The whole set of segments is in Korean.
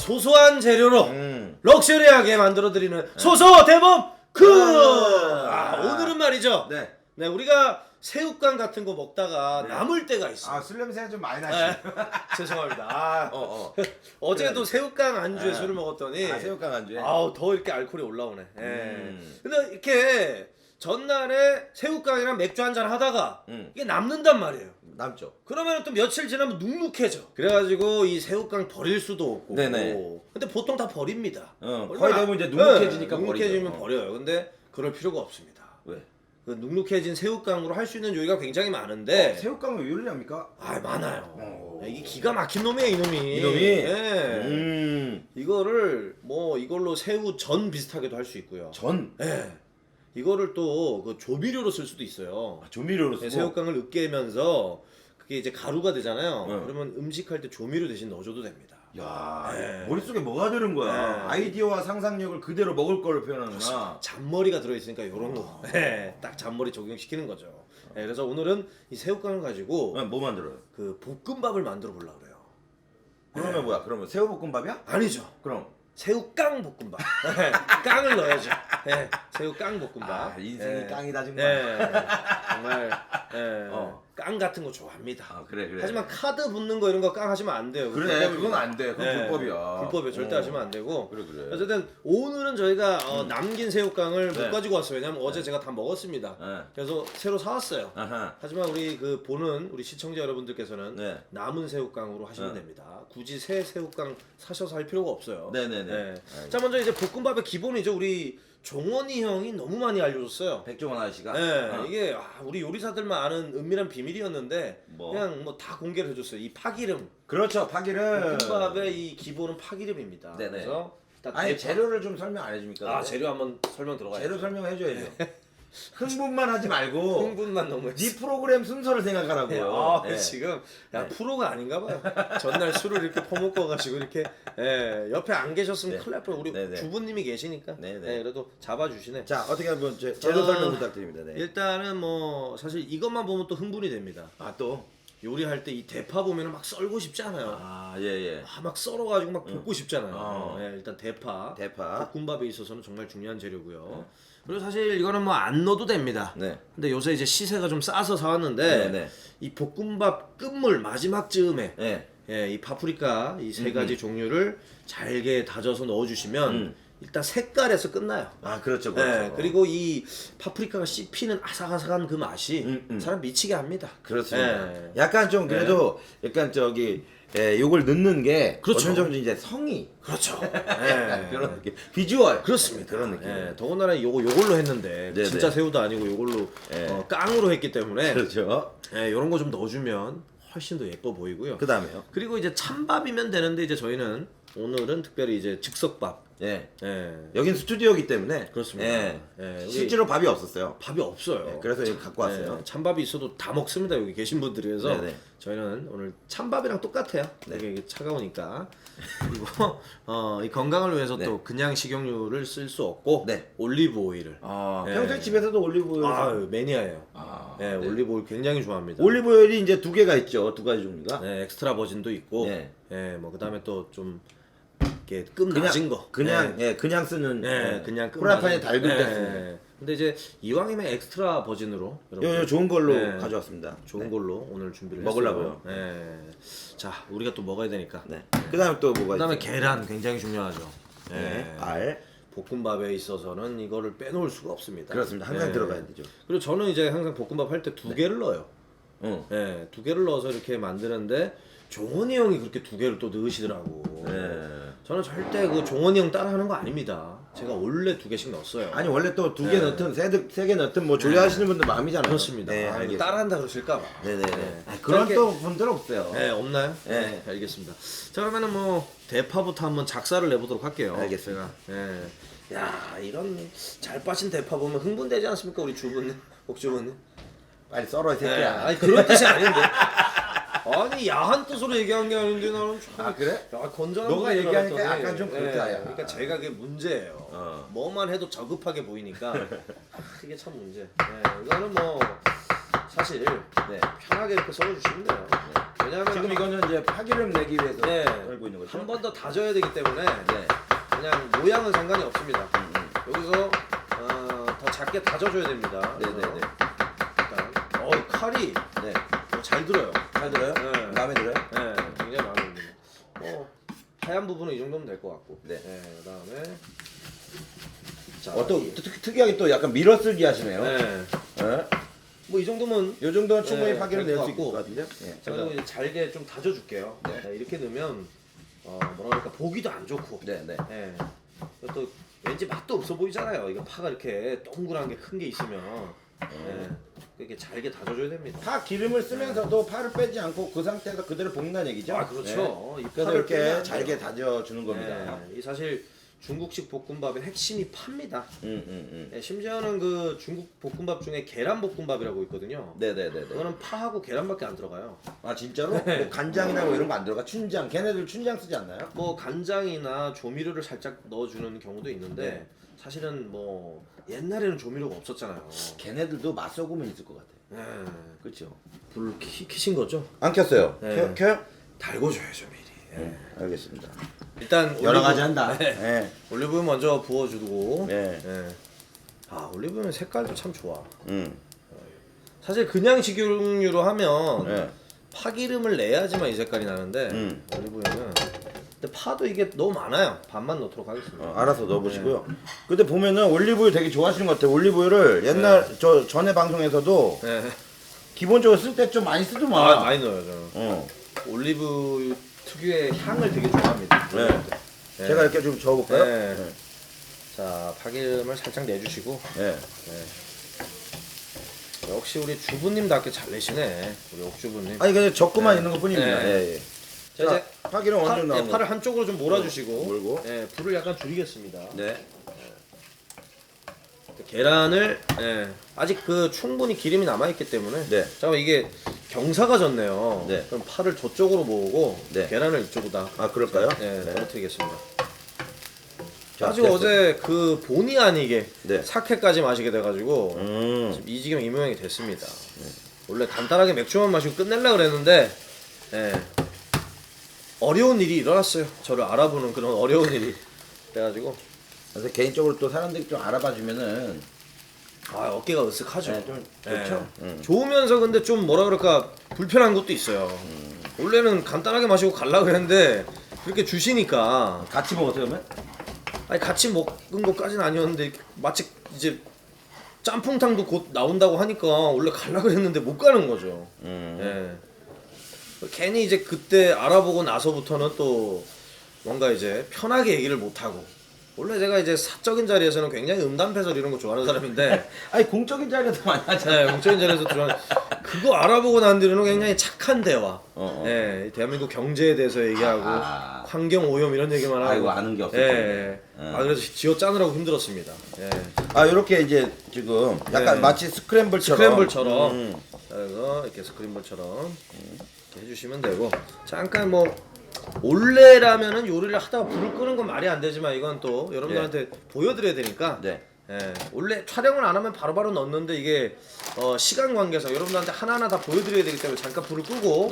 소소한 재료로 럭셔리하게 만들어드리는 소소 대범 오늘은 말이죠. 네, 우리가 새우깡 같은 거 먹다가 남을 때가 있어. 술 냄새가 좀 많이 나시. 죄송합니다. 어제도 새우깡 안주에 술을 먹었더니 새우깡 안주에. 더 이렇게 알코올이 올라오네. 근데 이렇게 전날에 새우깡이랑 맥주 한잔 하다가 이게 남는단 말이에요. 남죠. 그러면 또 며칠 지나면 눅눅해져. 그래가지고 이 새우깡 버릴 수도 없고. 네네. 근데 보통 다 버립니다. 거의 대부분 이제 눅눅해지니까 눅눅해지면 버려요. 근데 그럴 필요가 없습니다. 왜? 그 눅눅해진 새우깡으로 할 수 있는 요리가 굉장히 많은데. 새우깡을 요리합니까? 많아요. 이게 기가 막힌 놈이에요, 이놈이. 이놈이? 이거를 뭐 이걸로 새우 전 비슷하게도 할 수 있고요. 전? 네. 이거를 또 그 조미료로 쓸 수도 있어요. 조미료로 쓰고? 새우깡을 으깨면서 그게 이제 가루가 되잖아요. 그러면 음식할 때 조미료 대신 넣어줘도 됩니다. 야, 머릿속에 뭐가 드는 거야? 아이디어와 상상력을 그대로 먹을 거를 표현하는구나. 잔머리가 들어있으니까 요런 거. 딱 잔머리 적용시키는 거죠. 그래서 오늘은 이 새우깡을 가지고 뭐 만들어요? 그 볶음밥을 만들어 보려고 그래요. 그러면 뭐야? 그러면 새우볶음밥이야? 아니죠. 그럼 새우깡 볶음밥. 깡을 넣어야죠. 새우깡 볶음밥. 인생이 깡이다 정말. 정말 깡 같은 거 좋아합니다. 그래. 하지만 카드 붙는 거 이런 거 깡 하시면 안 돼요. 그래, 그건 안 돼. 그건 불법이야. 불법이에요. 절대 하시면 안 되고. 그래. 어쨌든 오늘은 저희가 남긴 새우깡을 못 가지고 왔어요. 왜냐면 어제 제가 다 먹었습니다. 그래서 새로 사왔어요. 하지만 우리 그 보는 우리 시청자 여러분들께서는 남은 새우깡으로 하시면 됩니다. 굳이 새 새우깡 사셔서 할 필요가 없어요. 네네네. 자, 먼저 이제 볶음밥의 기본이죠. 우리 종원이 형이 너무 많이 알려줬어요. 백종원 아저씨가. 이게 우리 요리사들만 아는 은밀한 비밀이었는데 그냥 뭐 다 공개를 해줬어요. 이 파기름. 그렇죠, 파기름. 볶음밥의 이 기본은 파기름입니다. 네네. 그래서 아니 재료를 좀 설명 안 해줍니까? 재료 한번 설명 들어가요. 재료 설명해줘야죠. 흥분만 하지 말고 흥분만 너무 했어. 네 프로그램 순서를 생각하라고요. 지금 프로가 아닌가 봐요. 전날 술을 이렇게 퍼먹어가지고 이렇게 옆에 안 계셨으면 큰일 날 뻔. 우리 주부님이 계시니까 그래도 잡아주시네. 자, 어떻게 한번 재료 설명 부탁드립니다. 일단은 뭐 사실 이것만 보면 또 흥분이 됩니다. 또 요리할 때 이 대파 보면 막 썰고 싶지 않아요. 예. 막 썰어가지고 막 볶고 싶잖아요. 일단 대파. 볶음밥에 있어서는 정말 중요한 재료고요. 그리고 사실 이거는 뭐 안 넣어도 됩니다. 근데 요새 이제 시세가 좀 싸서 사왔는데 이 볶음밥 끝물 마지막 즈음에 이 파프리카 이 세 가지 종류를 잘게 다져서 넣어주시면 일단 색깔에서 끝나요. 그렇죠. 그리고 이 파프리카가 씹히는 아삭아삭한 그 맛이 사람 미치게 합니다. 그렇습니다. 약간 좀 그래도 약간 요걸 넣는 게 어느 정도 이제 성의. 그렇죠. 그런 느낌. 비주얼. 그렇습니다. 그런 느낌. 더군다나 요걸로 했는데 진짜 새우도 아니고 요걸로 깡으로 했기 때문에 그렇죠. 요런 거 좀 넣어주면 훨씬 더 예뻐 보이고요. 그다음에요. 그리고 이제 찬밥이면 되는데 이제 저희는 오늘은 특별히 이제 즉석밥. 여긴 스튜디오이기 때문에 그렇습니다. 실제로 밥이 없었어요. 밥이 없어요. 그래서 여기 갖고 왔어요. 찬밥이 있어도 다 먹습니다. 여기 계신 분들이. 그래서 저희는 오늘 찬밥이랑 똑같아요. 이게 차가우니까. 그리고 이 건강을 위해서 또 그냥 식용유를 쓸 수 없고 올리브 오일을. 평소에 집에서도 올리브 오일 매니아예요. 올리브 오일 굉장히 좋아합니다. 올리브 오일이 이제 두 개가 있죠. 두 가지 종류가. 엑스트라 버진도 있고. 뭐 그다음에 또 좀 이렇게 끔 낮은 거. 그냥 쓰는. 그냥 끔 프라이팬에 낮은 거. 달굴 때 쓰는. 근데 이제 이왕이면 엑스트라 버진으로 요 좋은 걸로 가져왔습니다. 좋은 걸로 오늘 준비를 먹으려고요. 했어요. 자, 우리가 또 먹어야 되니까. 그다음에 또 뭐가 그다음에 있죠? 계란 굉장히 중요하죠. 알. 볶음밥에 있어서는 이거를 빼놓을 수가 없습니다. 그렇습니다. 항상 들어가야 되죠. 그리고 저는 이제 항상 볶음밥 할 때 두 개를 넣어요. 두 개를 넣어서 이렇게 만드는데 종원이 형이 그렇게 두 개를 또 넣으시더라고. 저는 절대 그 종원이 형 따라하는 거 아닙니다. 제가 원래 두 개씩 넣었어요. 아니 원래 또 두 개 넣든 세 개 넣든 뭐 조리하시는 분들 마음이잖아요. 그렇습니다. 따라한다 그러실까봐. 그런 또 분들 없어요. 없나요? 알겠습니다. 자, 그러면은 뭐 대파부터 한번 작사를 내보도록 할게요. 알겠습니다. 야, 이런 잘 빠진 대파 보면 흥분되지 않습니까, 우리 주부님, 옥주부님? 빨리 썰어 이 새끼야. 아니 그런 뜻이 아닌데. 아니 야한 뜻으로 얘기한 게 아닌데 나는 참. 그래? 야, 건전한 너가 분인 줄 얘기하니까 알았더니. 약간 좀 그렇다, 야. 그러니까 제가 그게 문제예요. 뭐만 해도 저급하게 보이니까 이게 참 문제. 이거는 뭐 사실 편하게 이렇게 썰어주시면 돼요. 왜냐하면 지금 이거는 이제 파기름 내기 위해서 네. 열고 있는 거죠. 한 번 더 다져야 되기 때문에 네. 그냥 모양은 상관이 없습니다. 여기서 더 작게 다져줘야 됩니다. 네네네. 일단 이 칼이 네. 잘 들어요. 잘 들어요? 네. 마음에 들어요? 네, 굉장히 마음에 듭니다. 하얀 부분은 이 정도면 될 것 같고. 네. 그다음에 자, 또 특이하게 또 약간 밀어쓰기 하시네요. 네. 네. 뭐 이 정도면 요 정도는 충분히 네, 파기름 될 낼 것 수 있을 것 같고. 같은데요? 네. 자, 그리고 이제 잘게 좀 다져줄게요. 네. 이렇게 넣으면 뭐라 그럴까 보기도 안 좋고. 네, 네. 또 왠지 맛도 없어 보이잖아요. 이거 파가 이렇게 동그란 게 큰 게 있으면 이렇게 잘게 다져줘야 됩니다. 파 기름을 쓰면서도 파를 빼지 않고 그 상태에서 그대로 볶는다는 얘기죠? 그렇죠. 네. 이 그래서 파를 빼면 이렇게 안 잘게 돼요. 다져주는 겁니다. 이 사실 중국식 볶음밥의 핵심이 파입니다. 음. 심지어는 그 중국 볶음밥 중에 계란 볶음밥이라고 있거든요. 네네네. 그거는 파하고 계란밖에 안 들어가요. 아 진짜로? 뭐 간장이나 뭐 이런 거 안 들어가? 춘장. 걔네들 춘장 쓰지 않나요? 뭐 간장이나 조미료를 살짝 넣어주는 경우도 있는데 네. 사실은 뭐 옛날에는 조미료가 없었잖아요. 걔네들도 맛소금은 있을 것 같아. 그렇죠. 불 키신 거죠? 안 켰어요. 네. 켜요? 달궈줘야죠 미리. 알겠습니다. 일단 여러 올리브- 가지 한다. 네. 네. 올리브유 먼저 부어주고. 네. 올리브유는 색깔도 참 좋아. 음. 사실 그냥 식용유로 하면 네. 파기름을 내야지만 이 색깔이 나는데 올리브유는 근데 파도 이게 너무 많아요. 반만 넣도록 하겠습니다. 알아서 넣어보시고요. 근데 보면은 올리브유 되게 좋아하시는 것 같아요. 올리브유를 옛날 저 전에 방송에서도 네. 기본적으로 쓸 때 좀 많이 쓰더만. 많이 넣어요 저는. 어. 올리브유 특유의 향을 되게 좋아합니다. 네. 제가 이렇게 좀 저어볼까요? 네. 자, 파기름을 살짝 내주시고. 네. 역시 우리 주부님답게 잘 내시네. 우리 옥주부님. 아니 그냥 적구만 네. 있는 것 뿐입니다. 네. 예, 예. 자, 이제 파기름 완전 나오고. 팔을 한쪽으로 좀 몰아주시고. 몰고. 불을 약간 줄이겠습니다. 네. 계란을 아직 그 충분히 기름이 남아 있기 때문에. 네. 잠깐 이게 경사가 졌네요. 네. 그럼 팔을 저쪽으로 모으고 네. 계란을 이쪽으로다. 아 그럴까요? 떨어뜨리겠습니다. 자, 가지고 됐어요. 어제 그 본의 아니게 네. 사케까지 마시게 돼가지고 지금 이 지경 이 모양이 됐습니다. 원래 간단하게 맥주만 마시고 끝낼라 그랬는데 어려운 일이 일어났어요. 저를 알아보는 그런 어려운 일이. 그래가지고 그래서 개인적으로 또 사람들이 좀 알아봐 주면은 어깨가 으쓱하죠. 좀 좋죠. 좋으면서 근데 좀 뭐라 그럴까 불편한 것도 있어요. 원래는 간단하게 마시고 갈라 그랬는데 그렇게 주시니까 같이 먹었어요 그러면? 아니 같이 먹은 것까지는 아니었는데 마치 이제 짬뽕탕도 곧 나온다고 하니까 원래 갈라 그랬는데 못 가는 거죠. 괜히 이제 그때 알아보고 나서부터는 또 뭔가 이제 편하게 얘기를 못 하고 원래 제가 이제 사적인 자리에서는 굉장히 음담패설 이런 거 좋아하는 사람인데 아니 공적인 자리에서 많이 하잖아요. 공적인 자리에서 좋아하는 그거 알아보고 난 뒤로는 굉장히 착한 대화. 어. 대한민국 경제에 대해서 얘기하고 환경 오염 이런 얘기만 하고. 아이고 아는 게 없을 텐데. 그래서 지어 짜느라고 힘들었습니다. 이렇게 이제 지금 약간 마치 스크램블처럼. 그래서 이렇게 스크램블처럼 이렇게 해주시면 되고 잠깐 뭐 원래라면은 요리를 하다가 불을 끄는 건 말이 안 되지만 이건 또 여러분들한테 보여드려야 되니까. 원래 촬영을 안 하면 바로바로 넣는데 이게 시간 관계상 여러분들한테 하나하나 다 보여드려야 되기 때문에 잠깐 불을 끄고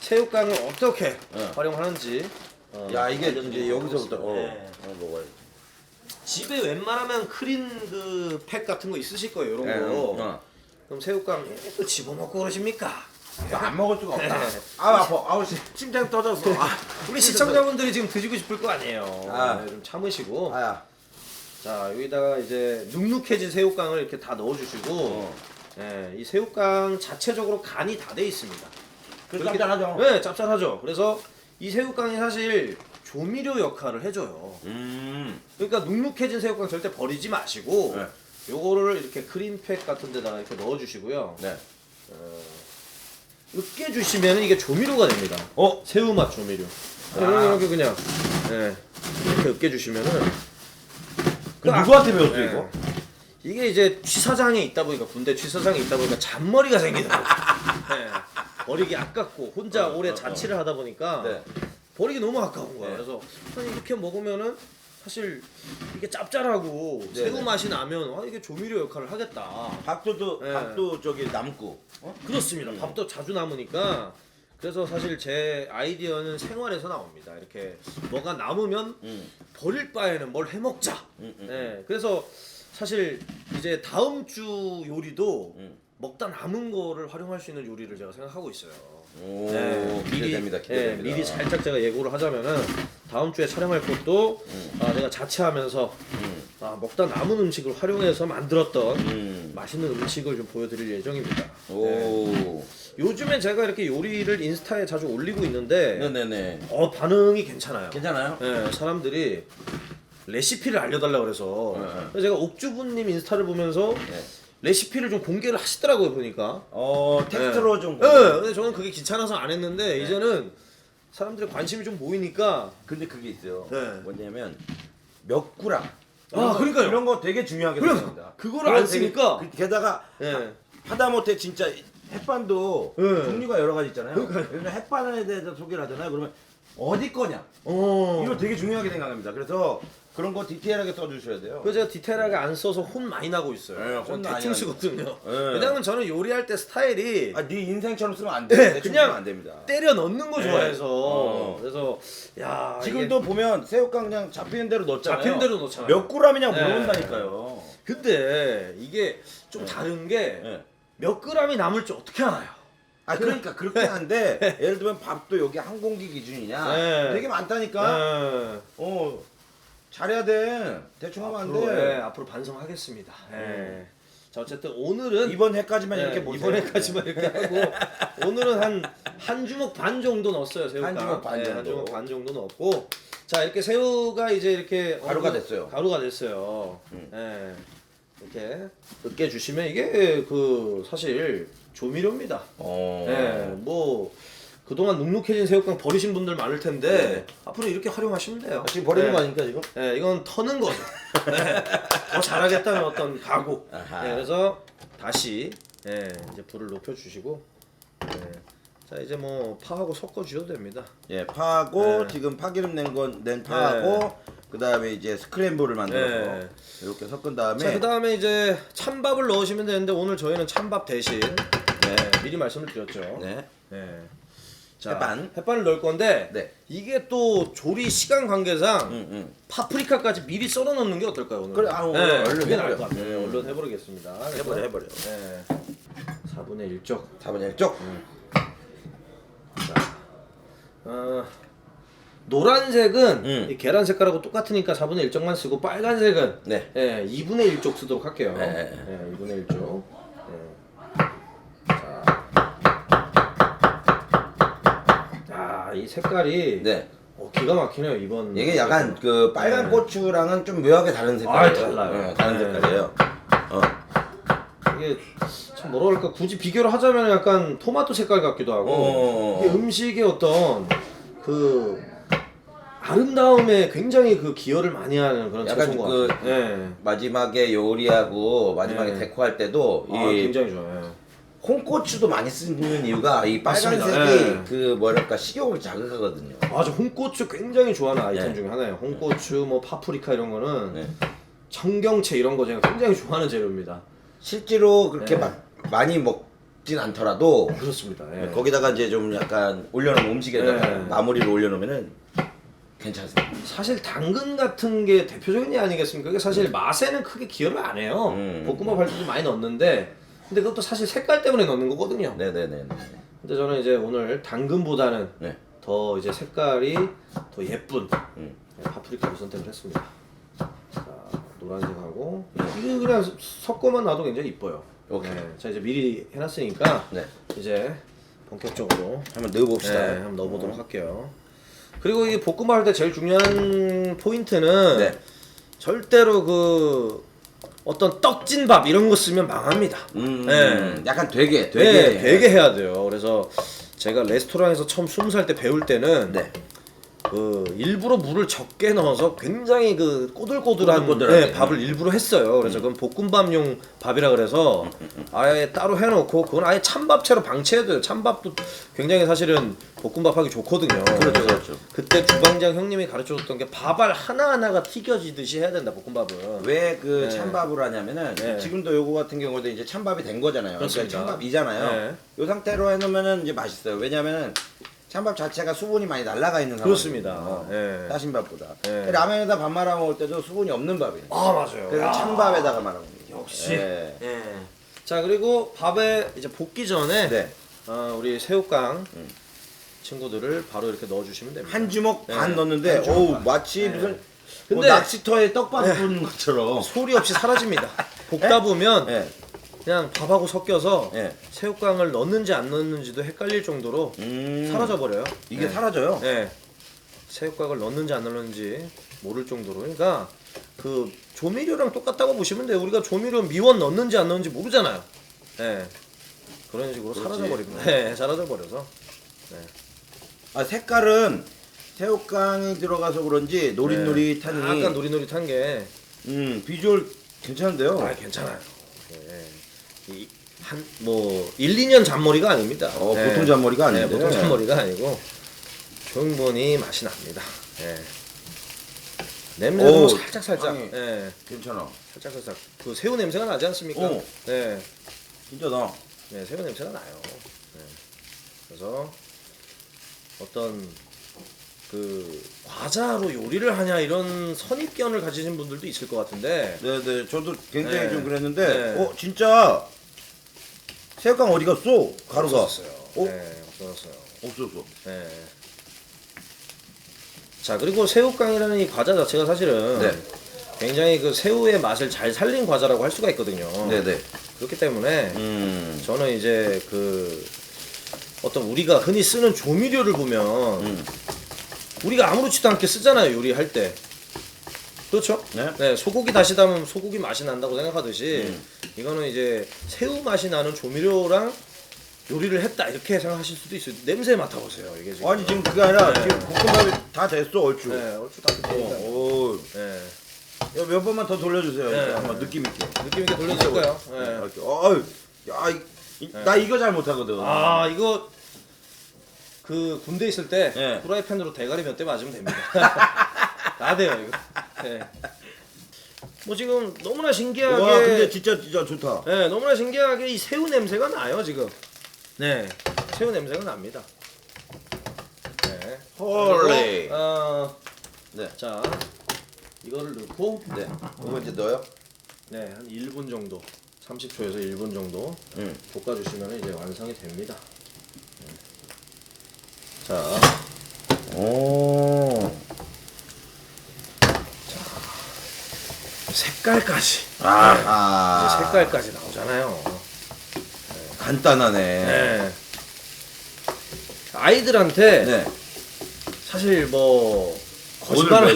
새우깡을 어떻게 활용하는지 야 이게 이제 여기서부터 먹어야지. 집에 웬만하면 크린 그 팩 같은 거 있으실 거예요 이런 거. 그럼 새우깡 또 집어먹고 그러십니까? 안 먹을 수가 없다. 아파. 심장 터졌어. 우리 시청자분들이 지금 드시고 싶을 거 아니에요. 좀 참으시고. 자 여기다가 이제 눅눅해진 새우깡을 이렇게 다 넣어주시고 이 새우깡 자체적으로 간이 다 돼 있습니다. 짭짤하죠? 네, 짭짤하죠. 그래서 이 새우깡이 사실 조미료 역할을 해줘요. 그러니까 눅눅해진 새우깡 절대 버리지 마시고 요거를 이렇게 크림팩 같은 데다가 이렇게 넣어주시고요. 으깨주시면 이게 조미료가 됩니다. 새우맛 조미료. 이렇게 그냥 이렇게 으깨주시면은 누구한테 배웠어 이거? 이게 이제 취사장에 있다 보니까 군대 취사장에 있다 보니까 잔머리가 생기는 거죠. 버리기 아깝고 혼자 오래 자취를 하다 보니까 버리기 너무 아까운 거야. 그래서 이렇게 먹으면은 사실 이게 짭짤하고 새우 맛이 나면 이게 조미료 역할을 하겠다. 밥도 저기 남고. 그렇습니다. 밥도 자주 남으니까 그래서 사실 제 아이디어는 생활에서 나옵니다. 이렇게 뭐가 남으면 버릴 바에는 뭘 해먹자. 네, 그래서 사실 이제 다음 주 요리도 먹다 남은 거를 활용할 수 있는 요리를 제가 생각하고 있어요. 오, 네, 기대됩니다. 기대됩니다. 미리 살짝 제가 예고를 하자면은 다음 주에 촬영할 것도 내가 자취하면서 먹다 남은 음식을 활용해서 만들었던 맛있는 음식을 좀 보여드릴 예정입니다. 오. 네. 요즘에 제가 이렇게 요리를 인스타에 자주 올리고 있는데 네네네. 반응이 괜찮아요. 괜찮아요? 네, 사람들이 레시피를 알려달라고 그래서 그래서 제가 옥주부님 인스타를 보면서 레시피를 좀 공개를 하시더라고요 보니까. 텍스트로 좀. 네, 근데 저는 그게 귀찮아서 안 했는데 이제는 사람들의 관심이 좀 보이니까. 근데 그게 있어요. 네. 뭐냐면 몇 그램. 그러니까요. 이런 거 되게 중요하게 생각합니다. 그거를 안 쓰니까. 게다가 하다못해 진짜 햇반도 종류가 여러 가지 있잖아요. 그러니까 햇반에 대해서 소개를 하잖아요. 그러면 어디 거냐? 이거 되게 중요하게 생각합니다. 그래서 그런 거 디테일하게 써주셔야 돼요. 그래서 제가 디테일하게 안 써서 혼 많이 나고 있어요. 네, 혼 많이 대충 쓰거든요. 네. 왜냐면 저는 요리할 때 스타일이 네 인생처럼 쓰면 안 돼. 네, 그냥 그냥 안 됩니다. 때려 넣는 거 좋아해서. 그래서 야 지금도 보면 새우깡 그냥 잡히는 대로 넣잖아요. 잡히는 대로 넣잖아요. 몇 그램이냐고 물어본다니까요. 근데 이게 좀 다른 게 몇 그램이 남을 줄 어떻게 알아요? 그러니까 그렇게 한데 예를 들면 밥도 여기 한 공기 기준이냐 되게 많다니까. 잘해야 돼. 대충 하면 안 돼. 앞으로 반성하겠습니다. 자 어쨌든 오늘은 이번 회까지만 이렇게 보세요. 이번 회까지만 이렇게 하고 오늘은 한 주먹 반 정도 넣었어요 새우가. 한 주먹 반 정도. 한 주먹 반 정도 넣었고 자 이렇게 새우가 이제 이렇게 가루가 됐어요. 가루가 됐어요. 이렇게 으깨 주시면 이게 그 사실 조미료입니다. 뭐 그동안 눅눅해진 새우깡 버리신 분들 많을 텐데 앞으로 이렇게 활용하시면 돼요. 지금 버리는 거 아닙니까 지금? 이건 터는 거죠. 더 잘하겠다는 어떤 각오. 그래서 다시 이제 불을 높여 주시고 자 이제 뭐 파하고 섞어 주셔도 됩니다. 파하고 지금 파기름 낸 파하고 그다음에 이제 스크램블을 만들어서 이렇게 섞은 다음에 자 그다음에 이제 찬밥을 넣으시면 되는데 오늘 저희는 찬밥 대신 미리 말씀을 드렸죠. 자, 햇반을 넣을 건데 이게 또 조리 시간 관계상 파프리카까지 미리 썰어 넣는 게 어떨까요 오늘? 그래, 얼른 해버려. 얼른 해버리겠습니다. 해버려. 4분의 1쪽. 4분의 1쪽. 노란색은 이 계란 색깔하고 똑같으니까 4분의 1쪽만 쓰고 빨간색은 2분의 1쪽 쓰도록 할게요. 2분의 1쪽. 이 색깔이 기가 막히네요 이번. 이게 약간 그 빨간 고추랑은 좀 묘하게 다른 색깔이에요. 달라요. 다른 색깔이에요. 이게 참 뭐라 그럴까 굳이 비교를 하자면 약간 토마토 색깔 같기도 하고 이게 음식의 어떤 그 아름다움에 굉장히 그 기여를 많이 하는 그런 약간 채소인 것 그 같아요. 마지막에 요리하고 마지막에 데코할 때도 굉장히 좋아요. 홍고추도 많이 쓰는 이유가 이 빨간색이 맞습니다. 그 뭐랄까 식욕을 자극하거든요. 맞아, 홍고추 굉장히 좋아하는 아이템 중에 하나예요. 홍고추, 뭐 파프리카 이런 거는 청경채 이런 거 제가 굉장히 좋아하는 재료입니다. 실제로 그렇게 막 많이 먹진 않더라도 그렇습니다. 거기다가 이제 좀 약간 올려놓으면 음식에다가 마무리를 올려놓으면은 괜찮습니다. 사실 당근 같은 게 대표적인 게 아니겠습니까? 그게 사실 맛에는 크게 기여를 안 해요. 볶음밥 할 때도 많이 넣는데 근데 그것도 사실 색깔 때문에 넣는 거거든요. 네네네. 근데 저는 이제 오늘 당근보다는 더 이제 색깔이 더 예쁜 파프리카를 선택을 했습니다. 자, 노란색하고 이거 그냥 섞어만 놔도 굉장히 이뻐요. 자 이제 미리 해놨으니까 이제 본격적으로 한번 넣어봅시다. 한번 넣어보도록 할게요. 그리고 이 볶음밥 할 때 제일 중요한 포인트는 절대로 그 어떤 떡진밥 이런 거 쓰면 망합니다. 약간 되게 되게 해야 돼요. 그래서 제가 레스토랑에서 처음 20살 때 배울 때는 일부러 물을 적게 넣어서 굉장히 그 꼬들꼬들한 네, 밥을 일부러 했어요. 그래서 그건 볶음밥용 밥이라 그래서 아예 따로 해놓고 그건 아예 찬밥채로 방치해둬요. 찬밥도 굉장히 사실은 볶음밥하기 좋거든요. 그렇죠. 그때 주방장 형님이 가르쳐줬던 게 밥알 하나하나가 튀겨지듯이 해야 된다 볶음밥은. 왜 그 찬밥을 하냐면은 지금도 요거 같은 경우도 이제 찬밥이 된 거잖아요. 그러니까 찬밥이잖아요. 요 상태로 해놓으면은 이제 맛있어요. 왜냐면은 찬밥 자체가 수분이 많이 날아가 있는 그렇습니다. 따신 밥보다. 라면에다 밥 말아 먹을 때도 수분이 없는 밥이에요. 아 맞아요. 그래서 찬밥에다가 말아 먹는 거예요. 역시. 자 그리고 밥에 이제 볶기 전에 우리 새우깡 친구들을 바로 이렇게 넣어주시면 됩니다. 한 주먹 반 넣는데, 어우 마치 무슨 근데 낚시터에 떡밥 부는 것처럼 소리 없이 사라집니다. 볶다 보면 그냥 밥하고 섞여서 새우깡을 넣는지 안 넣는지도 헷갈릴 정도로 사라져 버려요. 이게 사라져요? 네. 새우깡을 넣는지 안 넣는지 모를 정도로. 그러니까 그 조미료랑 똑같다고 보시면 돼요. 우리가 조미료 미원 넣는지 안 넣는지 모르잖아요. 그런 식으로 사라져 버립니다. 사라져 버려서. 아 색깔은 새우깡이 들어가서 그런지 노릿노릿하니 약간 노릿노릿한 게 비주얼 괜찮은데요? 아 괜찮아요. 한 뭐 1, 2년 잔머리가 아닙니다. 보통 잔머리가 아닌데. 보통 잔머리가 아니고 충분히 맛이 납니다. 냄새도 뭐 살짝. 괜찮아. 살짝 그 새우 냄새가 나지 않습니까? 진짜 나. 새우 냄새가 나요. 그래서 어떤 그 과자로 요리를 하냐 이런 선입견을 가지신 분들도 있을 것 같은데. 네네, 저도 굉장히 좀 그랬는데, 진짜 새우깡 어디 갔어? 가루가. 없었어요. 없어졌어요. 자 그리고 새우깡이라는 이 과자 자체가 사실은 굉장히 그 새우의 맛을 잘 살린 과자라고 할 수가 있거든요. 그렇기 때문에 저는 이제 그 어떤 우리가 흔히 쓰는 조미료를 보면 우리가 아무렇지도 않게 쓰잖아요, 요리할 때. 그렇죠? 소고기 다시 담으면 소고기 맛이 난다고 생각하듯이 이거는 이제 새우 맛이 나는 조미료랑 요리를 했다 이렇게 생각하실 수도 있어요. 냄새 맡아보세요, 이게 지금. 아니 지금 그게 아니라 지금 볶음밥이 다 됐어, 얼추. 얼추 다 됐습니다. 몇 번만 더 돌려주세요. 한번 느낌 있게. 느낌 있게 돌려줄까요? 나 이거 잘 못하거든. 아 이거 그 군대 있을 때 프라이팬으로 대가리 몇 대 맞으면 됩니다. 다 돼요 이거. 뭐 지금 너무나 신기하게. 와 근데 진짜 좋다. 너무나 신기하게 이 새우 냄새가 나요 지금. 새우 냄새가 납니다. 홀리. 자 이거를 넣고. 이거 이제 넣어요? 한 1분 정도. 30초에서 1분 정도 볶아주시면 이제 완성이 됩니다. 자, 색깔까지. 이제 색깔까지 나오잖아요. 간단하네. 아이들한테 사실 뭐 거짓말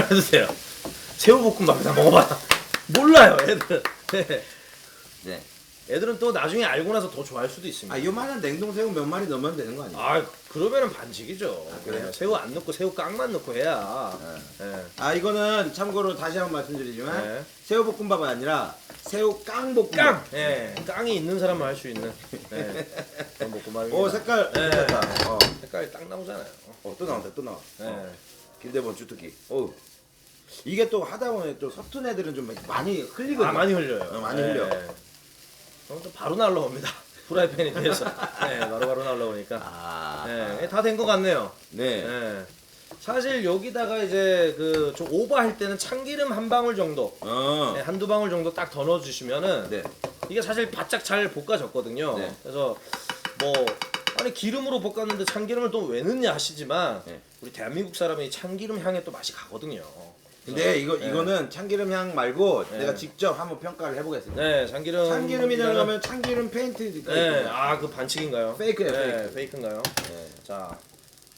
해도 돼요. 새우볶음밥 다 먹어봐. 몰라요, 애들. 애들은 또 나중에 알고 나서 더 좋아할 수도 있습니다. 요만한 냉동새우 몇 마리 넣으면 되는 거 아니에요? 그러면은 반칙이죠. 그래요? 새우 안 넣고 새우 깡만 넣고 해야. 이거는 참고로 다시 한번 말씀드리지만 새우볶음밥은 아니라 새우깡볶음밥. 깡이 있는 사람만 할 수 있는 그런 볶음밥입니다. 색깔 괜찮다. 색깔이 딱 나오잖아요. 또 나와. 김대범 주특기. 이게 또 하다 보면 또 서툰 애들은 좀 많이 흘리거든요. 많이 흘려요. 많이 흘려. 그럼 또 바로 날라옵니다. 프라이팬이 돼서 바로 날라오니까. 다 된 것 같네요. 사실 여기다가 이제 그 좀 오버할 때는 참기름 한 방울 정도, 한두 방울 정도 딱 더 넣어주시면은 이게 사실 바짝 잘 볶아졌거든요. 그래서 뭐 아니 기름으로 볶았는데 참기름을 또 왜 넣냐 하시지만 우리 대한민국 사람이 참기름 향에 또 맛이 가거든요. 근데 이거는 참기름 향 말고 내가 직접 한번 평가를 해보겠습니다. 참기름이라고 하면 참기름 페인트니까. 그 반칙인가요? 페이크예요. 페이크인가요? 자,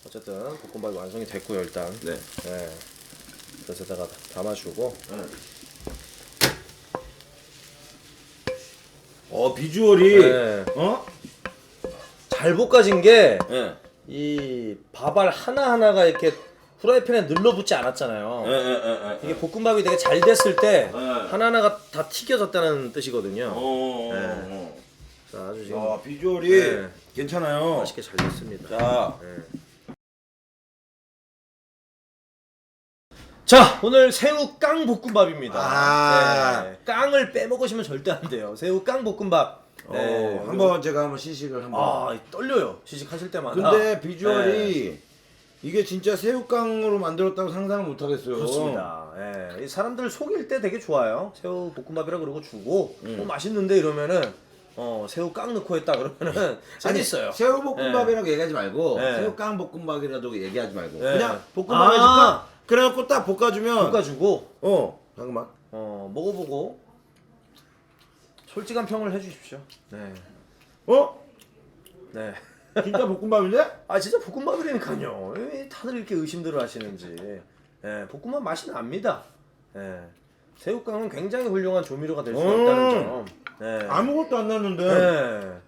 어쨌든 볶음밥이 완성이 됐고요 일단. 그래서다가 담아주고. 비주얼이 잘 볶아진 게 이 밥알 하나 하나가 이렇게 후라이팬에 늘러붙지 않았잖아요. 이게 볶음밥이 되게 잘 됐을 때 하나하나가 다 튀겨졌다는 뜻이거든요. 자, 아주 지금 비주얼이 괜찮아요. 맛있게 잘 됐습니다. 자, 자, 오늘 새우 깡 볶음밥입니다. 네. 깡을 빼먹으시면 절대 안 돼요. 새우 깡 볶음밥. 네. 한번 제가 한번 시식을 한번. 떨려요. 시식하실 때마다. 근데 비주얼이 이게 진짜 새우깡으로 만들었다고 상상을 못 하겠어요. 그렇습니다. 이 사람들 속일 때 되게 좋아요. 새우 볶음밥이라 그러고 주고 맛있는데 이러면은 새우 깡 넣고 했다 그러면은 재밌어요. 새우 볶음밥이라고 얘기하지 말고 새우깡 볶음밥이라도 얘기하지 말고 그냥 볶음밥 해줄까? 그래갖고 딱 볶아주고 잠깐만. 먹어보고 솔직한 평을 해주십시오. 네. 네. 진짜 볶음밥인데? 진짜 볶음밥이라니까요. 왜 다들 이렇게 의심들을 하시는지. 볶음밥 맛이 납니다. 새우깡은 굉장히 훌륭한 조미료가 될 수가 있다는 점. 아무것도 안 났는데.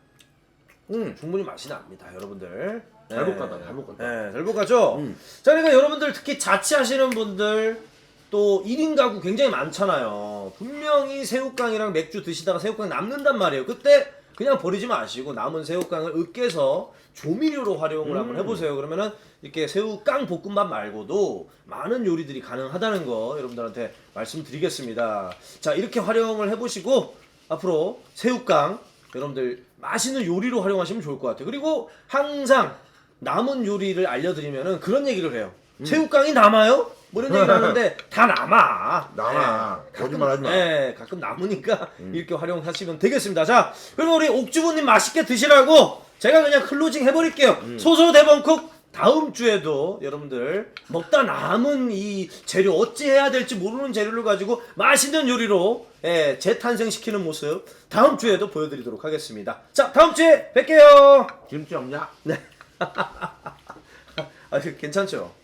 충분히 맛이 납니다, 여러분들. 잘 볶았다, 잘 볶았다. 잘 볶았죠? 자, 그러니까 여러분들 특히 자취하시는 분들 또 1인 가구 굉장히 많잖아요. 분명히 새우깡이랑 맥주 드시다가 새우깡 남는단 말이에요. 그때 그냥 버리지 마시고 남은 새우깡을 으깨서 조미료로 활용을 한번 해보세요. 그러면은 이렇게 새우깡 볶음밥 말고도 많은 요리들이 가능하다는 거 여러분들한테 말씀드리겠습니다. 자, 이렇게 활용을 해보시고 앞으로 새우깡 여러분들 맛있는 요리로 활용하시면 좋을 것 같아요. 그리고 항상 남은 요리를 알려드리면은 그런 얘기를 해요. 새우깡이 남아요? 뭐 이런 얘기를 하는데 다 남아. 거짓말하지 마. 가끔 남으니까 이렇게 활용하시면 되겠습니다. 자, 그리고 우리 옥주부님 맛있게 드시라고 제가 그냥 클로징 해버릴게요. 소소대범쿡 다음 주에도 여러분들 먹다 남은 이 재료 어찌해야 될지 모르는 재료를 가지고 맛있는 요리로 재탄생시키는 모습 다음 주에도 보여드리도록 하겠습니다. 자, 다음 주에 뵐게요. 김치 없냐? 네. 괜찮죠?